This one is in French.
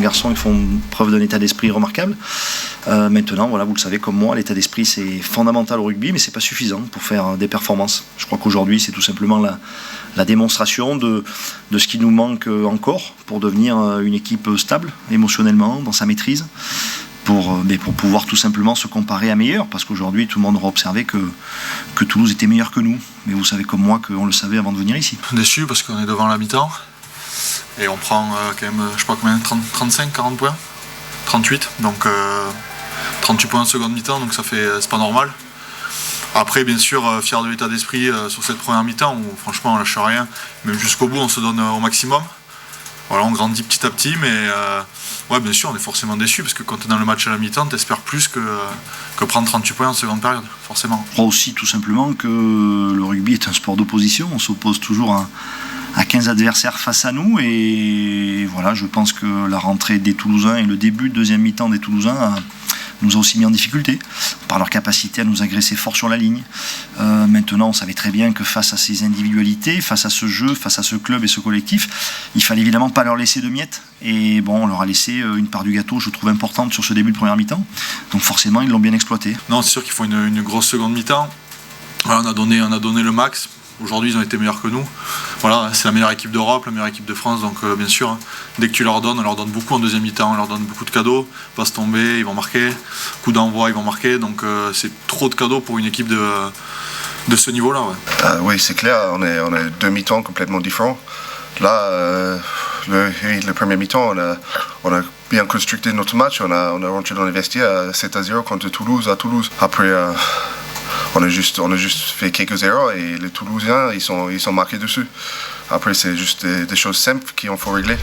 garçons ils font preuve d'un état d'esprit remarquable. Maintenant, voilà, vous le savez comme moi, l'état d'esprit c'est fondamental au rugby, mais c'est pas suffisant pour faire des performances. Je crois qu'aujourd'hui c'est tout simplement la démonstration de ce qui nous manque encore pour devenir une équipe stable émotionnellement, dans sa maîtrise. Pour pouvoir tout simplement se comparer à meilleur, parce qu'aujourd'hui tout le monde aura observé que Toulouse était meilleur que nous, mais vous savez comme moi qu'on le savait avant de venir ici. Déçu parce qu'on est devant la mi-temps et on prend quand même, je sais pas combien, 35, 40 points, 38, donc 38 points en seconde mi-temps, donc c'est pas normal. Après bien sûr fier de l'état d'esprit sur cette première mi-temps où franchement on lâche rien, même jusqu'au bout on se donne au maximum. Voilà, on grandit petit à petit, mais ouais, bien sûr, on est forcément déçu parce que quand tu es dans le match à la mi-temps, tu espères plus que prendre 38 points en seconde période, forcément. Je crois aussi tout simplement que le rugby est un sport d'opposition. On s'oppose toujours à 15 adversaires face à nous. Et voilà, je pense que la rentrée des Toulousains et le début de deuxième mi-temps des Toulousains nous a aussi mis en difficulté par leur capacité à nous agresser fort sur la ligne. Maintenant, on savait très bien que face à ces individualités, face à ce jeu, face à ce club et ce collectif, il fallait évidemment pas leur laisser de miettes. Et bon, on leur a laissé une part du gâteau, je trouve, importante sur ce début de première mi-temps. Donc forcément, ils l'ont bien exploité. Non, c'est sûr qu'il faut une grosse seconde mi-temps. Voilà, on a donné le max. Aujourd'hui, ils ont été meilleurs que nous. Voilà, c'est la meilleure équipe d'Europe, la meilleure équipe de France. Donc, bien sûr, hein, dès que tu leur donnes, on leur donne beaucoup en deuxième mi-temps, on leur donne beaucoup de cadeaux. Passe tomber, ils vont marquer. Coup d'envoi, ils vont marquer. Donc, c'est trop de cadeaux pour une équipe de ce niveau-là. Ouais. Oui, c'est clair. On est deux mi-temps complètement différents. Là, le premier mi-temps, on a bien constructé notre match. On a rentré dans les vestiaires à 7-0 contre Toulouse à Toulouse. Après. On a juste fait quelques erreurs et les Toulousains ils sont marqués dessus. Après c'est juste des choses simples qu'il faut régler.